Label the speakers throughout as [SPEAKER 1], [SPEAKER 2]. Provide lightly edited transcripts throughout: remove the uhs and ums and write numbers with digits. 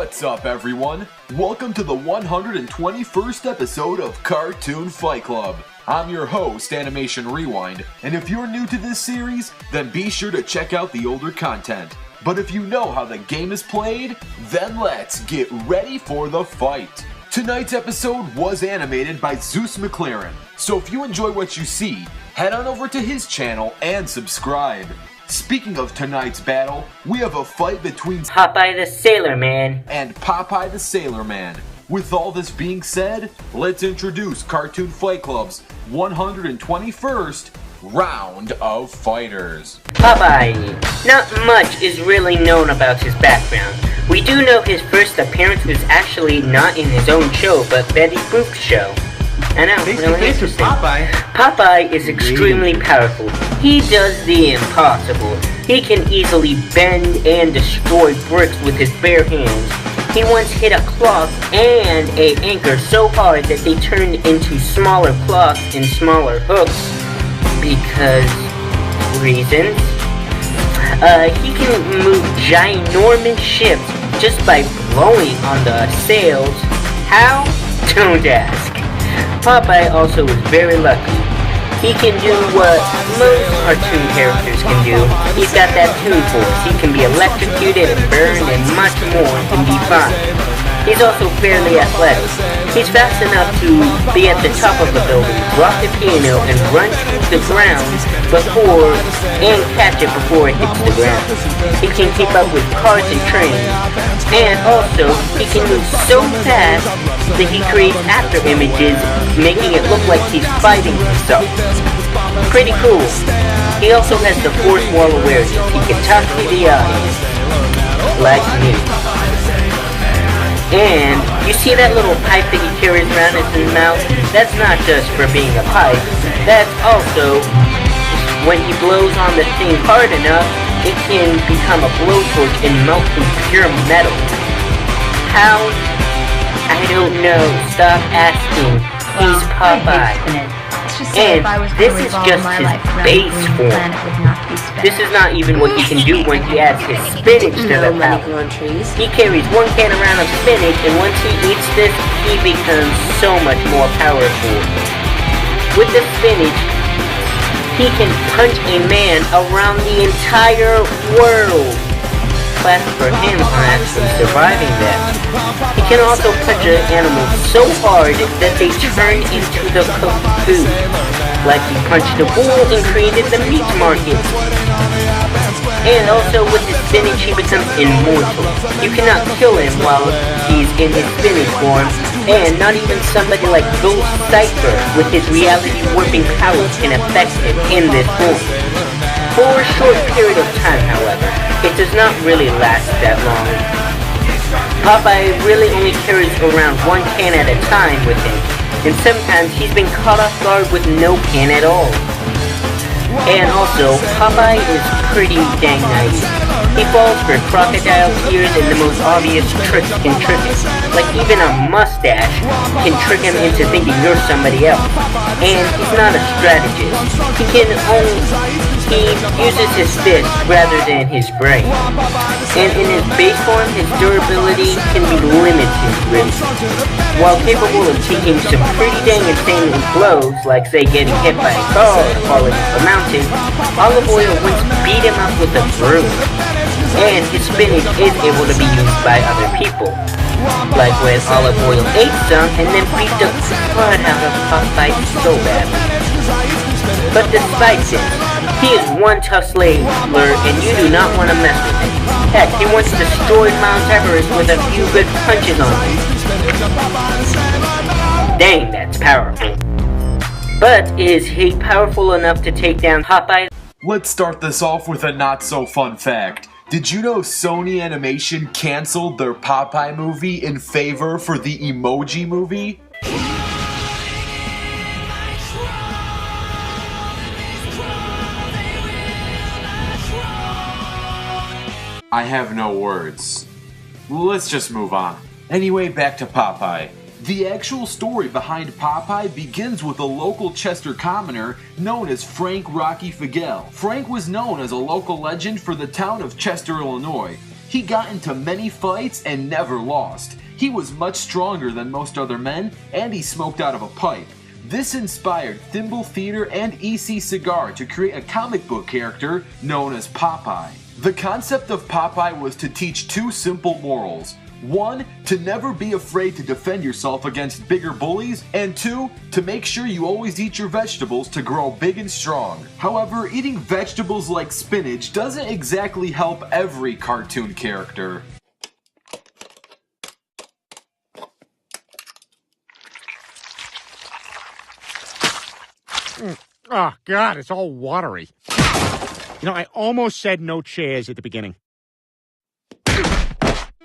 [SPEAKER 1] What's up, everyone? Welcome to the 121st episode of Cartoon Fight Club. I'm your host, Animation Rewind, and if you're new to this series, then be sure to check out the older content. But if you know how the game is played, then let's get ready for the fight. Tonight's episode was animated by Zeus McLaren, so if you enjoy what you see, head on over to his channel and subscribe. Speaking of tonight's battle, we have a fight between
[SPEAKER 2] Popeye the Sailor Man
[SPEAKER 1] and Popeye the Sailor Man. With all this being said, let's introduce Cartoon Fight Club's 121st Round of Fighters.
[SPEAKER 2] Popeye. Not much is really known about his background. We do know his first appearance was actually not in his own show, but Betty Boop's show. I know, really interesting. Popeye is extremely powerful. He does the impossible. He can easily bend and destroy bricks with his bare hands. He once hit a cloth and an anchor so hard that they turned into smaller cloths and smaller hooks. Because reasons. He can move ginormous ships just by blowing on the sails. How? Don't ask. Popeye also is very lucky. He can do what most cartoon characters can do. He's got that toon force. He can be electrocuted and burned and much more can be fun. He's also fairly athletic. He's fast enough to be at the top of the building, drop the piano, and run to the ground and catch it before it hits the ground. He can keep up with cars and trains, and also he can move so fast that he creates after images, making it look like he's fighting himself. Pretty cool. He also has the fourth wall awareness. He can talk to the audience, like me. And you see that little pipe that he carries around in his mouth? That's not just for being a pipe. That's also when he blows on the thing hard enough, it can become a blowtorch and melt through pure metal. How? I don't know. Stop asking. He's Popeye. And this is just his base form. This is not even what he can do when he adds his spinach to the power. He carries one can around of spinach, and once he eats this, he becomes so much more powerful. With the spinach, he can punch a man around the entire world. Clap for him for actually surviving that. He can also punch an animal so hard that they turn into the cocoon. Like he punched a bull and created the meat market. And also with his spinach he becomes immortal. You cannot kill him while he's in his spinach form. And not even somebody like Ghost Cypher with his reality warping powers can affect him in this form. For a short period of time, however, it does not really last that long. Popeye really only carries around one can at a time with him, and sometimes he's been caught off guard with no can at all. And also, Popeye is pretty dang nice. He falls for crocodile tears and the most obvious tricks can trick him. Like even a mustache can trick him into thinking you're somebody else. And he's not a strategist. He uses his fist rather than his brain. And in his base form, his durability can be limited, really. While capable of taking some pretty dang insane blows, like say getting hit by a car or falling off a mountain, Olive Oil once beat him up with a broom. And his spinach is able to be used by other people. Like when Olive Oil ate some and then beat the crud out of Popeye so badly. But despite this, he is one tough slaver and you do not want to mess with him. Heck, he once destroyed Mount Everest with a few good punches on him. Dang, that's powerful. But is he powerful enough to take down Popeye?
[SPEAKER 1] Let's start this off with a not-so-fun fact. Did you know Sony Animation canceled their Popeye movie in favor for the Emoji Movie? I have no words. Let's just move on. Anyway, back to Popeye. The actual story behind Popeye begins with a local Chester commoner known as Frank Rocky Figel. Frank was known as a local legend for the town of Chester, Illinois. He got into many fights and never lost. He was much stronger than most other men, and he smoked out of a pipe. This inspired Thimble Theater and EC Cigar to create a comic book character known as Popeye. The concept of Popeye was to teach two simple morals. 1. To never be afraid to defend yourself against bigger bullies, and 2. To make sure you always eat your vegetables to grow big and strong. However, eating vegetables like spinach doesn't exactly help every cartoon character.
[SPEAKER 3] Oh, God, it's all watery. You know, I almost said no chairs at the beginning.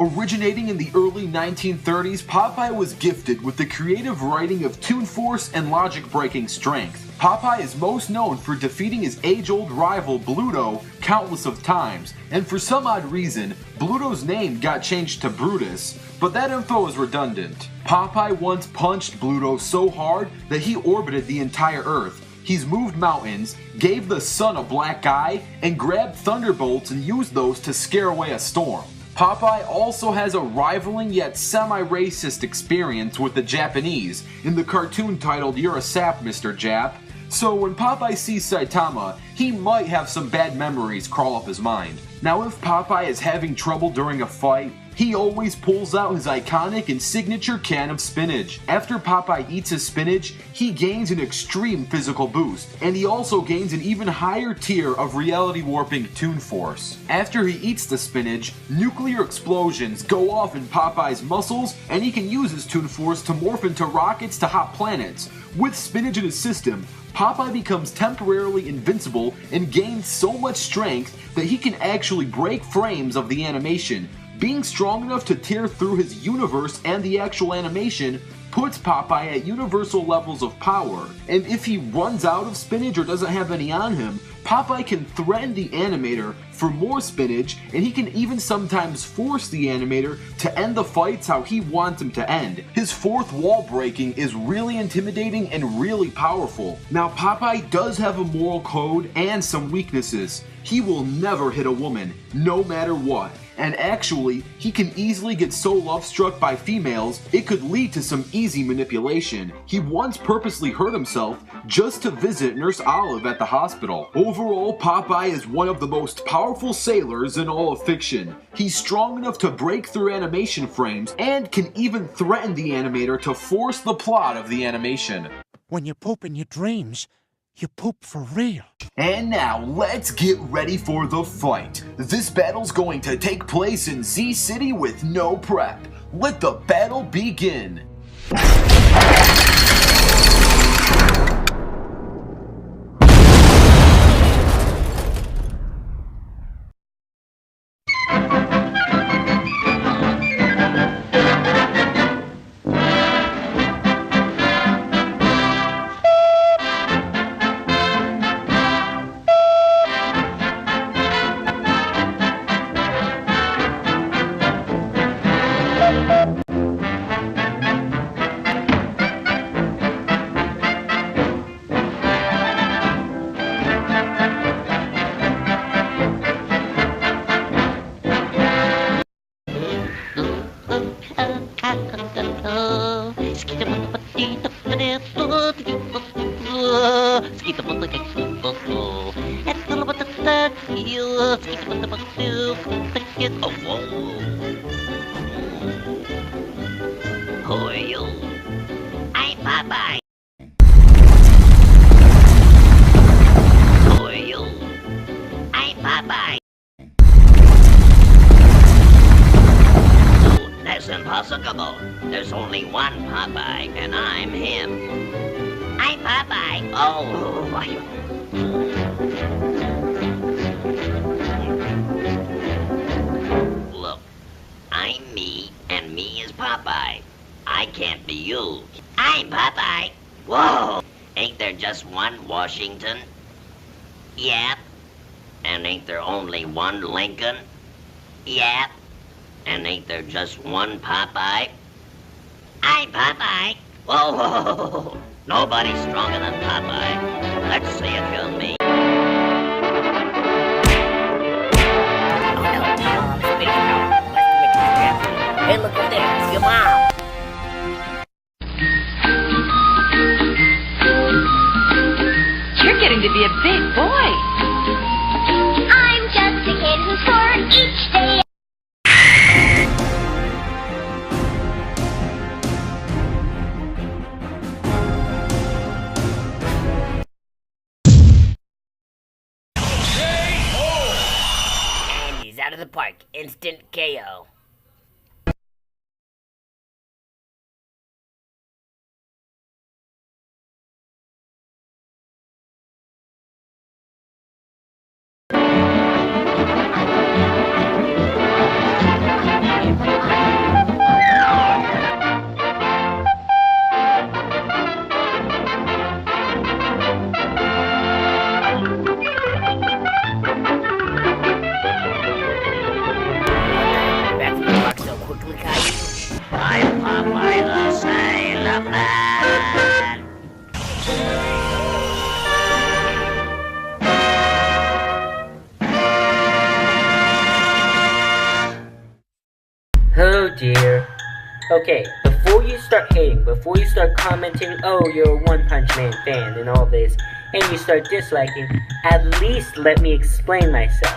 [SPEAKER 1] Originating in the early 1930s, Popeye was gifted with the creative writing of Toon Force and logic-breaking strength. Popeye is most known for defeating his age-old rival Bluto countless of times, and for some odd reason, Bluto's name got changed to Brutus, but that info is redundant. Popeye once punched Bluto so hard that he orbited the entire Earth. He's moved mountains, gave the sun a black eye, and grabbed thunderbolts and used those to scare away a storm. Popeye also has a rivaling yet semi-racist experience with the Japanese in the cartoon titled "You're a Sap, Mr. Jap." So when Popeye sees Saitama, he might have some bad memories crawl up his mind. Now if Popeye is having trouble during a fight, he always pulls out his iconic and signature can of spinach. After Popeye eats his spinach, he gains an extreme physical boost, and he also gains an even higher tier of reality warping Toon Force. After he eats the spinach, nuclear explosions go off in Popeye's muscles, and he can use his Toon Force to morph into rockets to hot planets. With spinach in his system, Popeye becomes temporarily invincible and gains so much strength that he can actually break frames of the animation. Being strong enough to tear through his universe and the actual animation puts Popeye at universal levels of power. And if he runs out of spinach or doesn't have any on him, Popeye can threaten the animator for more spinach, and he can even sometimes force the animator to end the fights how he wants him to end. His fourth wall breaking is really intimidating and really powerful. Now Popeye does have a moral code and some weaknesses. He will never hit a woman, no matter what. And actually, he can easily get so love-struck by females, it could lead to some easy manipulation. He once purposely hurt himself just to visit Nurse Olive at the hospital. Overall, Popeye is one of the most powerful sailors in all of fiction. He's strong enough to break through animation frames and can even threaten the animator to force the plot of the animation.
[SPEAKER 3] When you poop in your dreams, you poop for real.
[SPEAKER 1] And now, let's get ready for the fight. This battle's going to take place in Z City with no prep. Let the battle begin.
[SPEAKER 2] Who are you? I'm Popeye. Who are you? I'm Popeye. No, that's impossible. There's only one Popeye, and I'm him. I'm Popeye. Oh, look, I'm me, and me is Popeye. I can't be you. I'm Popeye. Whoa! Ain't there just one Washington? Yep. And ain't there only one Lincoln? Yep. And ain't there just one Popeye? I'm Popeye. Whoa! Nobody's stronger than Popeye. Let's see it, you me. Oh, no, your mom.
[SPEAKER 4] You're getting to be a big boy.
[SPEAKER 5] I'm just a kid who's 4 each day.
[SPEAKER 2] And he's out of the park. Instant KO. Back from the park so quickly, Caillou. I'm Popeye the Sailor Man. Oh dear. Okay, before you start hating, before you start commenting, oh, you're a One Punch Man fan and all this, and you start disliking, at least let me explain myself.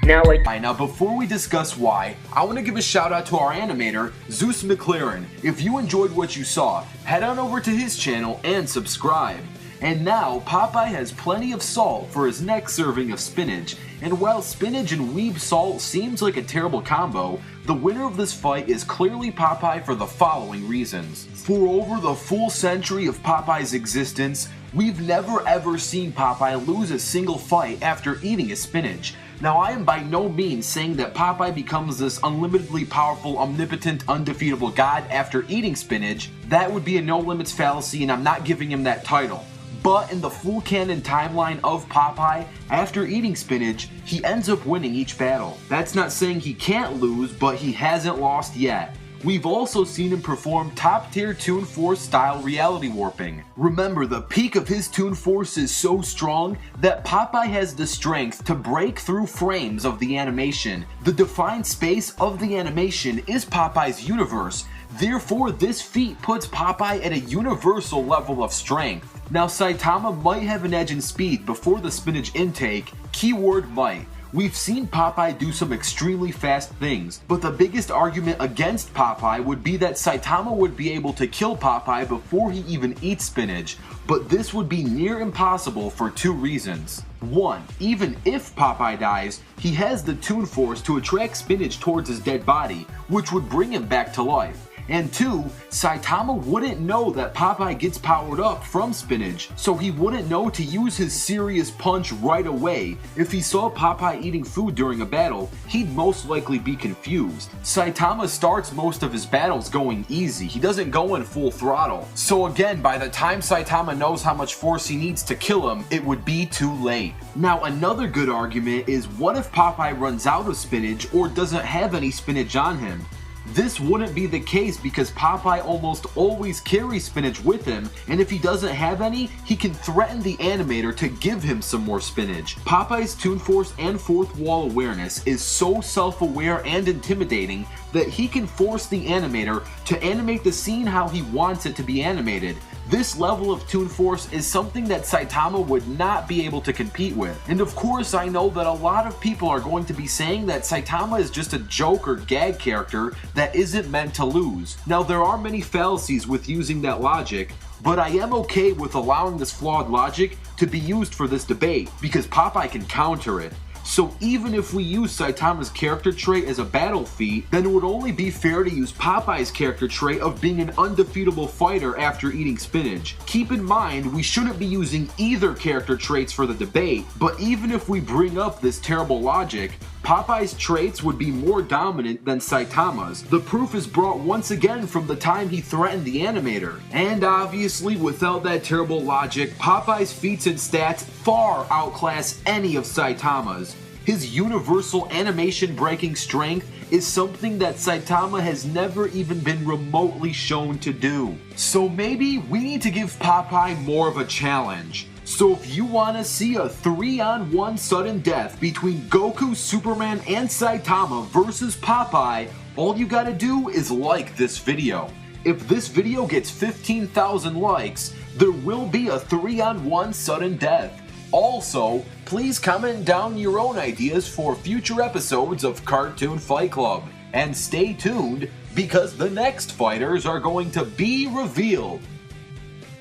[SPEAKER 1] Now before we discuss why, I want to give a shout out to our animator, Zeus McLaren. If you enjoyed what you saw, head on over to his channel and subscribe. And now, Popeye has plenty of salt for his next serving of spinach, and while spinach and weeb salt seems like a terrible combo, the winner of this fight is clearly Popeye for the following reasons. For over the full century of Popeye's existence, we've never ever seen Popeye lose a single fight after eating a spinach. Now, I am by no means saying that Popeye becomes this unlimitedly powerful, omnipotent, undefeatable god after eating spinach. That would be a no limits fallacy, and I'm not giving him that title. But in the full canon timeline of Popeye, after eating spinach, he ends up winning each battle. That's not saying he can't lose, but he hasn't lost yet. We've also seen him perform top tier Toon Force style reality warping. Remember, the peak of his Toon Force is so strong that Popeye has the strength to break through frames of the animation. The defined space of the animation is Popeye's universe. Therefore, this feat puts Popeye at a universal level of strength. Now, Saitama might have an edge in speed before the spinach intake, keyword might. We've seen Popeye do some extremely fast things, but the biggest argument against Popeye would be that Saitama would be able to kill Popeye before he even eats spinach, but this would be near impossible for two reasons. One, even if Popeye dies, he has the Toon Force to attract spinach towards his dead body, which would bring him back to life. And two, Saitama wouldn't know that Popeye gets powered up from spinach, so he wouldn't know to use his serious punch right away. If he saw Popeye eating food during a battle, he'd most likely be confused. Saitama starts most of his battles going easy, he doesn't go in full throttle. So again, by the time Saitama knows how much force he needs to kill him, it would be too late. Now, another good argument is, what if Popeye runs out of spinach or doesn't have any spinach on him? This wouldn't be the case because Popeye almost always carries spinach with him, and if he doesn't have any, he can threaten the animator to give him some more spinach. Popeye's Toon Force and fourth wall awareness is so self-aware and intimidating that he can force the animator to animate the scene how he wants it to be animated. This level of Toon Force is something that Saitama would not be able to compete with. And of course, I know that a lot of people are going to be saying that Saitama is just a joke or gag character that isn't meant to lose. Now, there are many fallacies with using that logic, but I am okay with allowing this flawed logic to be used for this debate, because Popeye can counter it. So even if we use Saitama's character trait as a battle feat, then it would only be fair to use Popeye's character trait of being an undefeatable fighter after eating spinach. Keep in mind, we shouldn't be using either character traits for the debate, but even if we bring up this terrible logic, Popeye's traits would be more dominant than Saitama's. The proof is brought once again from the time he threatened the animator. And obviously, without that terrible logic, Popeye's feats and stats far outclass any of Saitama's. His universal animation-breaking strength is something that Saitama has never even been remotely shown to do. So maybe we need to give Popeye more of a challenge. So if you want to see a 3-on-1 sudden death between Goku, Superman, and Saitama versus Popeye, all you gotta do is like this video. If this video gets 15,000 likes, there will be a 3-on-1 sudden death. Also, please comment down your own ideas for future episodes of Cartoon Fight Club. And stay tuned, because the next fighters are going to be revealed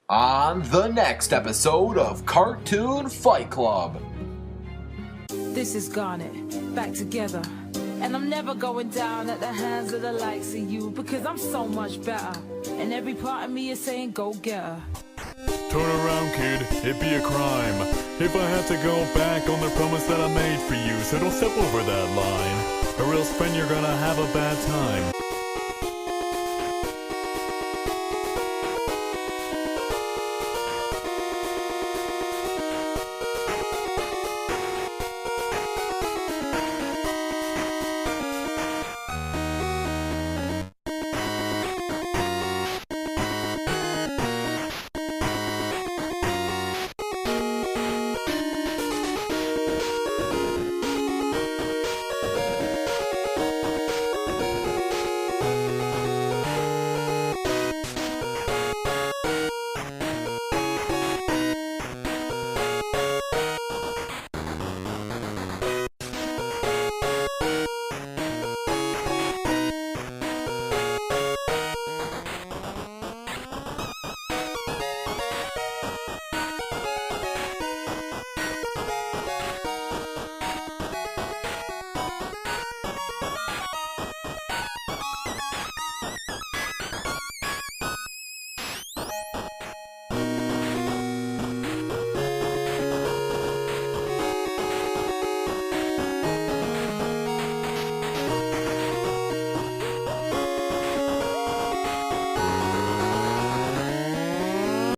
[SPEAKER 1] on the next episode of Cartoon Fight Club.
[SPEAKER 6] This is Garnet, back together. And I'm never going down at the hands of the likes of you, because I'm so much better. And every part of me is saying, go get her.
[SPEAKER 7] Turn around, kid, it'd be a crime if I had to go back on the promise that I made for you, so don't step over that line, or else friend, you're gonna have a bad time.